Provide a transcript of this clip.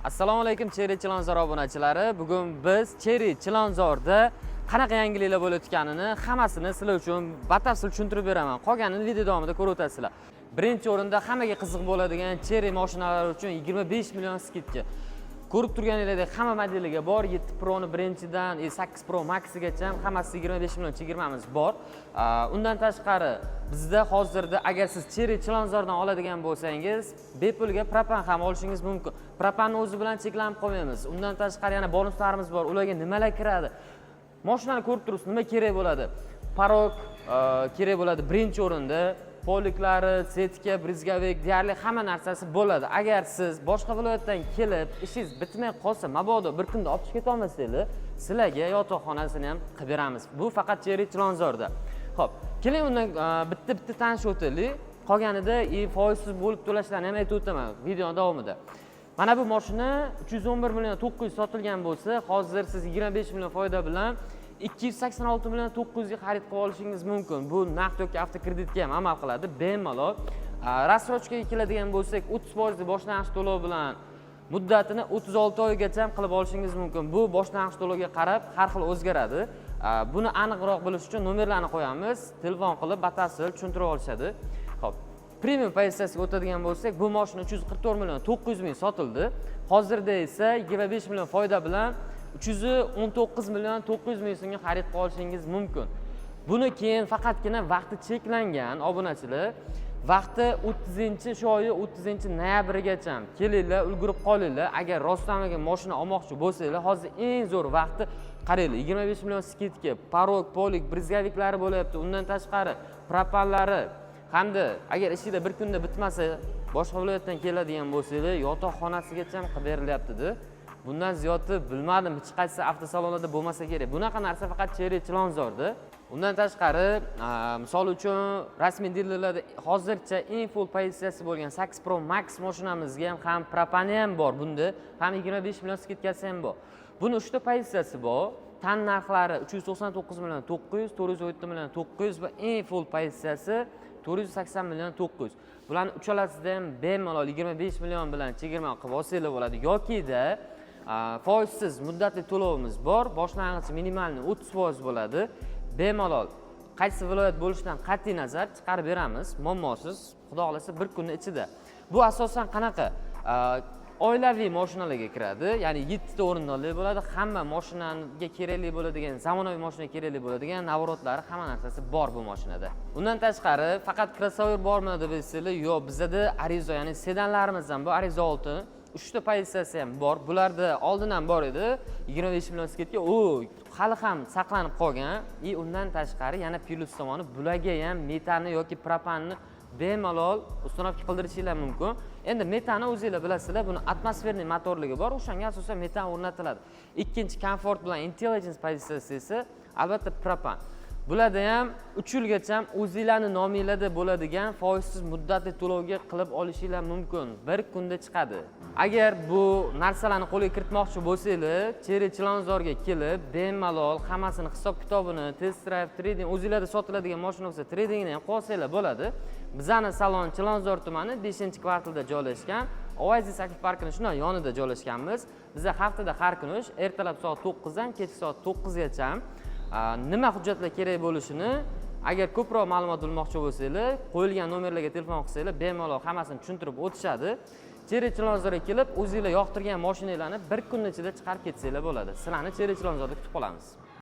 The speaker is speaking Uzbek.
Assalomu alaykum Cherry Chilonzor obunachilari. Bugun biz Cherry Chilonzorda qanaqa yangiliklar bo'layotganini hammasini sizlar uchun batafsil tushuntirib beraman. Qolganini video davomida ko'rib o'tasizlar. Birinchi o'rinda hammaga qiziq bo'ladigan Cherry mashinalari uchun 25 million skidka. Ko'rib turganingizdek hamma modeliga bor. 7 Pro ni birinchidan 8 Pro Max'gacha hammasi 25 million chegirmamiz bor. Undan tashqari bizda hozirda agar siz Cherry Chilonzordan oladigan bo'lsangiz, bepulga propan ham olishingiz mumkin. Propanni o'zi bilan cheklanib qolmaymiz. Undan tashqari yana bonuslarimiz bor. Ularga nimalar kiradi? Mashinani ko'rib turibsiz, nima kerak bo'ladi? Parok kerak bo'ladi birinchi o'rinda. Poliklari, setka, brizgavik deyarli hamma narsasi bo'ladi. Agar siz boshqa viloyatdan kelib, ishingiz bitmay qolsa, mabodo bir kunda olib chiqib keta olmasangiz, sizlarga yotoqxonasini ham qilib beramiz. Bu faqat Cherry Chilonzorda. Xo'p, keling undan bitta tanishib o'taylik. Qolganida foizsiz bo'lib to'lashlarni ham aytib o'taman video davomida. Mana bu mashina 311 million 900 sotilgan bo'lsa, hozir siz 25 million foyda bilan 286 million 900 ga xarid qilib olishingiz mumkin. Bu naqd yoki avtokreditga ham amal qiladi. Bemalol. Rassrochkaga keladigan bo'lsak, 30% boshlang'ich to'lov bilan muddatini 36 oygacha ham qilib olishingiz mumkin. Bu boshlang'ich to'lovga qarab har xil o'zgaradi. Buni aniqroq bilish uchun nomerlarni qo'yamiz. Telefon qilib batafsil tushuntirib olishadi. Xo'p. Premium pozitsiyasiga o'tadigan bo'lsak, bu mashina 344 million 900 ming sotildi. Hozirda esa 25 million foyda bilan 319 million 900 ming so'mga xarid qilib olishingiz mumkin. Buni keyin faqatgina vaqti cheklangan obunachilar. Vaqti 30 shu oyi 30 noyabrigacha kelinglar, ulgurib qolinglar. Agar rostamiga mashina olmoqchi bo'lsanglar, hozir eng zo'r vaqti qaranglar. 25 million skidka, parok, polik, brizgaviklari bo'layapti. Undan tashqari propanlari hamda agar ishida bir kunda bitmasa, boshqa viloyatdan keladigan bo'lsanglar, yotoqxonasigacha ham qilib berilyapti-da. Bundan ziyodi bilmadim, hech qaysi avtosalonlarda bo'lmasa kerak. Bunaqa narsa faqat Cherry Chilonzorda. Undan tashqari, misol uchun rasmiy dilerlarda hozircha eng full pozitsiyasi bo'lgan 8 Pro Max mashinamizga ham propani ham bor. Bunda ham 25 million skidkasi ham bor. Buni 3 ta pozitsiyasi bor. Tan narxlari 399 million 900, 407 million 900 va eng full pozitsiyasi 480 million 900. Bularni uchalasida ham bemalol 25 million bilan chegirma qilib olsanglar bo'ladi yoki-da foizsiz muddatli to'lovimiz bor. Boshlang'ich minimalni 30% bo'ladi. Bemalol qaysi viloyat bo'lishidan qat'iy nazar chiqarib beramiz. Muammosiz, xudo xolasa bir kunning ichida. Bu asosan qanaqa? Oilaviy mashinalarga kiradi. Ya'ni 7 ta o'rindiqli bo'ladi. Hamma mashinaga kerakli bo'ladigan, zamonaviy mashinaga kerakli bo'ladigan navrotlari, hamma narsasi bor bu mashinada. Undan tashqari, faqat crossover bormi deb bilsanglar, yo'q, bizda Arizo, ya'ni sedanlarimiz ham bor. Arizo 6 3 ta pozitsiyasi ham bor. Bularda oldin ham bor edi. 25 million skidka, u hali ham saqlanib qolgan. Undan tashqari yana plus tomoni, bularga ham metanni yoki propanni bemalol uстановка qildirishingiz mumkin. Endi metanni o'zingizlar bilasizlar, buni atmosferniy motorligi bor, o'shanga asosan metan o'rnatiladi. Ikkinchi komfort bilan intelligence pozitsiyasi esa albatta propan. Bularda ham 3 yilgacha o'zingizlarning nomingizda bo'ladigan foizsiz muddatli to'lovga qilib olishingiz mumkin. Bir kunda chiqadi. Agar bu narsalarni qo'lga kiritmoqchi bo'lsanglar, Cherry Chilonzorga kelib, bemalol hammasini hisob-kitobini, test drive, trading, o'zingizlarda sotiladigan mashina bo'lsa, tradingni ham qilsanglar bo'ladi. Bizning salon Chilonzor tumani 5-kvartalda joylashgan. Oasis Aktiv parkining shunday yonida joylashganmiz. Bizda haftada har kuni ertalab soat 9 dan kechki soat 9 gacha nima hujjatlar kerak bo'lishini, agar ko'proq ma'lumot bilmoqchi bo'lsanglar, qo'yilgan nomerlarga telefon qilsanglar, bemalol hammasini tushuntirib o'tishadi. Cherry Chilonzorga kelib, o'zingizlar yoqtirgan mashinanglarni bir kun ichida chiqarib ketsanglar bo'ladi. Sizlarni Cherry Chilonzorda kutib qolamiz.